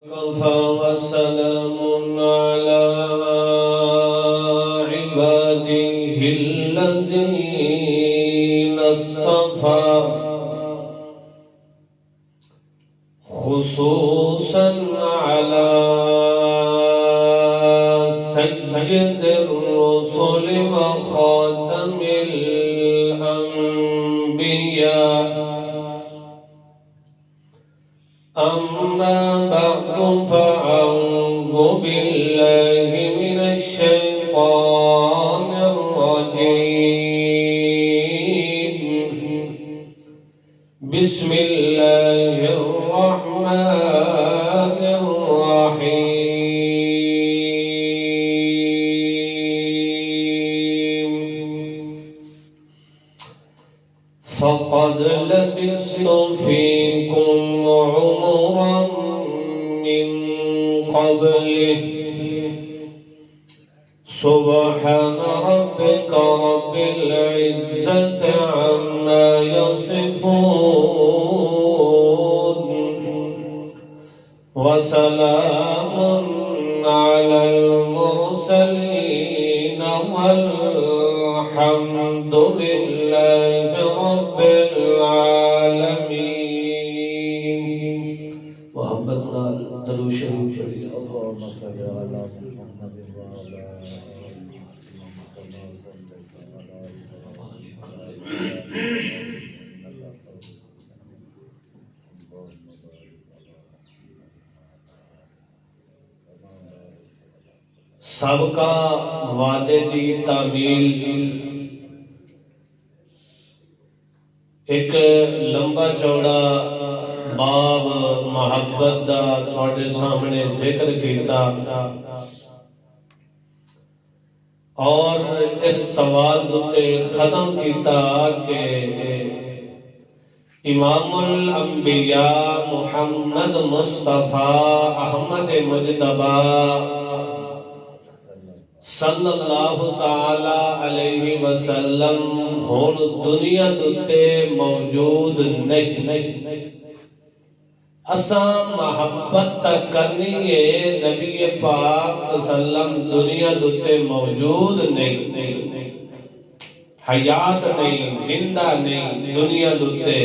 وسلام على عباده الذين اصطفى خصوصا على سيد الرسل وخاتم الأنبياء. أما بعد فأعوذ بالله من الشيطان الرجيم. بسم الله الرحمن الرحيم. فقد لبثت فيكم عمرا من قبله. سبحان ربك رب العزة عما يصفون وسلام على المرسلين والحمد لله رب العالمين. محمد نال درود شریف پڑھیں. اللهم صل على محمد وعلى آل سابقہ وعدے دی تعمیل ایک لمبا چوڑا باب محبت دا تھوڑے سامنے ذکر کیتا اور اس سوال دوتے ختم کیتا کہ امام الانبیاء محمد مصطفیٰ احمد مجتبی صلی اللہ تعالی علیہ وسلم ہون دنیا دوتے موجود نہیں. اساں محبت تک کرنی ہے نبی پاک صلی اللہ علیہ وسلم دنیا دوتے موجود نہیں، حیات نہیں، زندہ نہیں دنیا دوتے.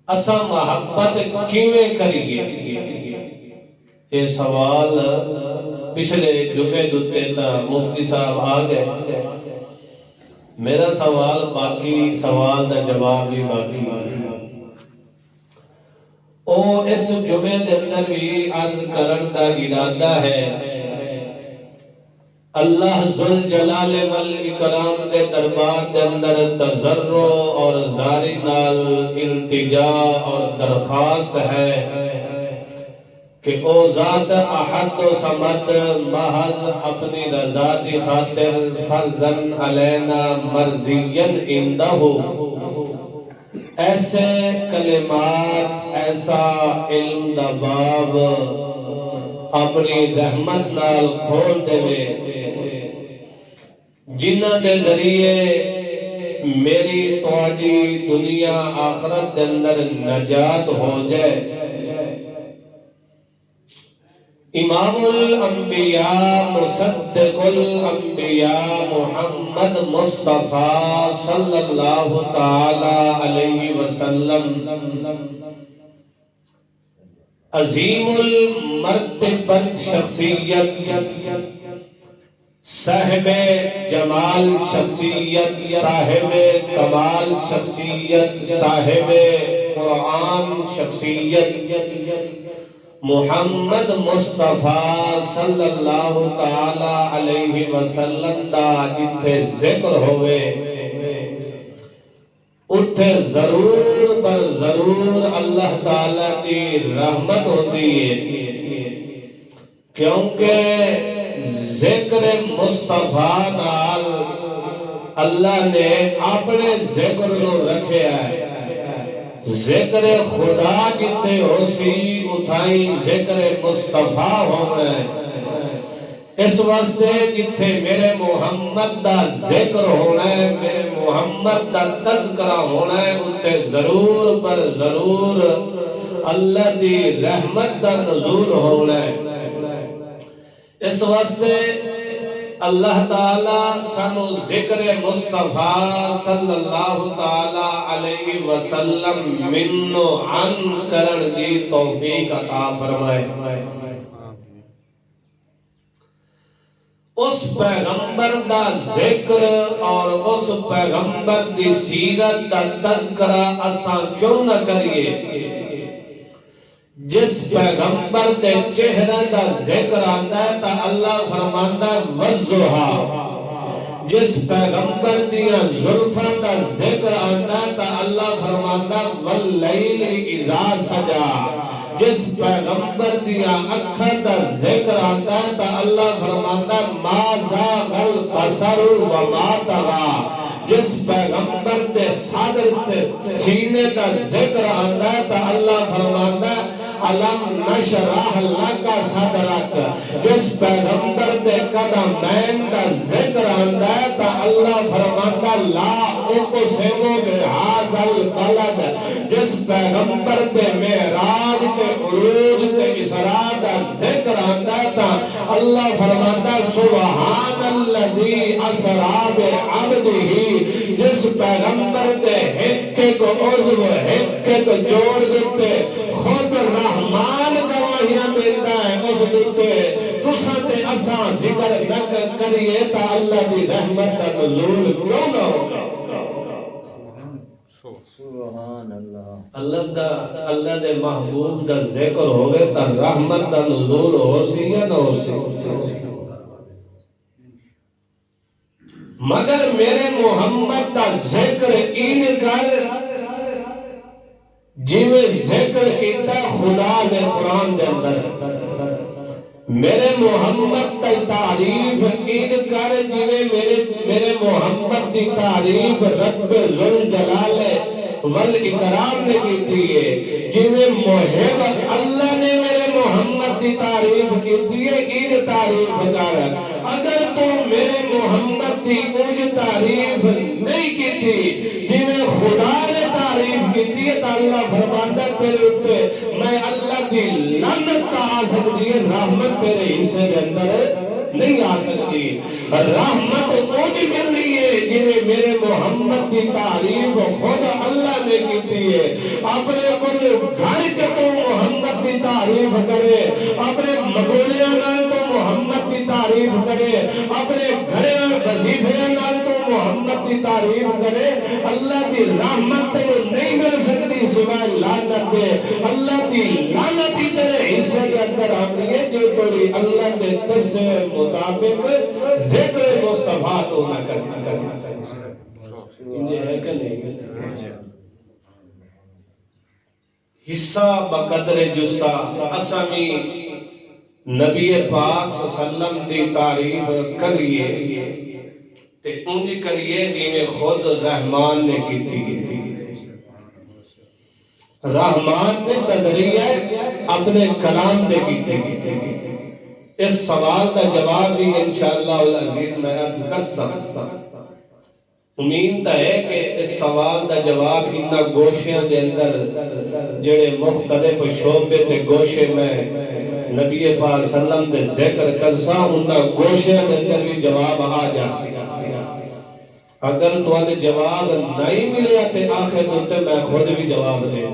اساں محبت کیویں کریے؟ یہ سوال پچھلے جمعے دوتے تا مفتی صاحب آ گئے. میرا سوال باقی، سوال دا جواب بھی باقی. او اس جمعے دے اندر بھی عرض کرن دا ارادہ ہے. اللہ ذوالجلال والاکرام دے دربار دے اندر تضرع اور زاری نال التجا اور درخواست ہے کہ او ذات احد و صمد محض اپنی رضا دی خاطر فرضاً علینا مرضیاً اندہ ایسے کلمات، ایسا علم دا باب اپنی رحمت نال کھول دے جنہ دے ذریعے میری تواڈی دنیا آخرت دے اندر نجات ہو جائے. امام الانبیاء مصدق الانبیاء محمد مصطفیٰ صلی اللہ تعالی علیہ وسلم عظیم المرتبت شخصیت، صاحب جمال شخصیت، صاحب کمال شخصیت، صاحب قرآن شخصیت محمد مصطفیٰ صلی اللہ تعالی علیہ وسلم دا جتھے ذکر ہوئے اتھے ضرور پر ضرور اللہ تعالی دی رحمت ہوتی ہے، کیونکہ ذکر مصطفیٰ نال اللہ نے اپنے ذکر نو رکھے ہے. ذکر خدا جتے ہو سی اتھائی ذکر مصطفیٰ ہونا ہے. اس واسطے جتھے میرے محمد دا ذکر ہونا ہے، میرے محمد دا تذکرہ ہونا ہے، اتھے ضرور پر ضرور اللہ دی رحمت دا نزول ہونا ہے۔ اس واسطے اللہ تعالی سانو ذکر مصطفیٰ صلی اللہ تعالی علیہ وسلم منو عن کرن دی توفیق عطا فرمائے۔ اس پیغمبر دا ذکر اور اس پیغمبر دی سیرت دا تذکرہ اساں کیوں نہ کریے جس پیغمبر دے چہرہ دا ذکر آندا ہے تا اللہ فرماندا ہے وَالضُّحَىٰ، جس پیغمبر دیا زلفاں دا ذکر آندا ہے تا اللہ فرماندا ہے وَاللَّيْلِ إِذَا سَجَىٰ، جس پیغمبر دیا اکھا دا ذکر آندا ہے تا اللہ فرماندا ہے مَا ذَاقَ الْبَصَرُ وَمَا طَغَىٰ، جس پیغمبر دے صدر تے سینے دا ذکر آندا ہے تا اللہ فرماندا ہے علم نشرح لک صدرک، جس پیغمبر دے قدمین دا ذکر آندا ہے تا اللہ فرماندا لا اقسم بہذا البلد، جس پیغمبر دے معراج تے عروج تے اسراء دا ذکر آندا ہے تا اللہ فرماندا سبحان الذی اسری بعبدہ، جس پیغمبر دے ہکے کو عضو ہکے کو جوڑ دیتے خود رحمان گواہیاں دیتا ہے اس دیتے تساں تے اساں ذکر نہ کریے تا اللہ دی رحمت دا نزول کیوں نہ ہوگا۔ سبحان اللہ۔ اللہ دے محبوب دا ذکر ہوگے تا رحمت دا نزول ہو سی یا نہ ہو سی؟ مگر میرے محمد دا ذکر این کر جیویں ذکر کیتا خدا نے قرآن دے اندر، میرے محمد دی تعریف این کر جیویں میرے محمد دی تعریف رب ذوالجلال والاکرام نے کیتی ہے، جیویں محب اللہ نے میرے محمد دی تعریف کیتی ہے این تعریف کر۔ اگر تو میرے محمد دی اونج تعریف نہیں کیتی جیویں خدا نے تعریف کیتی ہے تو اللہ فرماندا تیرے اوتے میں اللہ دی لعنت آ سکتی ہے، رحمت تیرے حصے دے اندر نہیں آ سکتی۔ رحمت اونج ملنی ہے جویں میرے محمد دی تعریف خود اللہ نے کیتی ہے۔ اپنے کل گھر کے تو محمد دی تعریف کرے، اپنے مغولیاں نال تو محمد دی تعریف کرے، اپنے گھریاں وظیفیاں نال تو محمد دی تعریف کرے، اللہ دی رحمت تے نہیں مل سکتی سوائے لعنت دے۔ اللہ دی لعنت ہی تیرے حصے کے اندر آتی ہے جو تیری اللہ دے دسے مطابق ذکر مصطفیٰ تو نہ کرنا۔ یہ ہے کہ نہیں؟ حصہ بقدر جسہ اسامی نبی پاک صلی اللہ علیہ وسلم دی تعریف کریے تے انج کریے جیویں خود رحمان نے کیتی ہے۔ رحمان نے تدریہ اپنے کلام دے کیتی ہے۔ اس سوال کا جواب بھی انشاءاللہ العزیز میں عرض کر سکتا۔ امید ہے کہ اس سوال کا جواب انہاں گوشیاں دے اندر جڑے مختلف شعبے تے گوشے میں نبی پاک صلی اللہ علیہ وسلم دے ذکر کرسا انہاں گوشیاں دے اندر بھی جواب آ جاسی۔ اگر تو جواب نہیں ملے تے آخر تے میں خود بھی جواب دے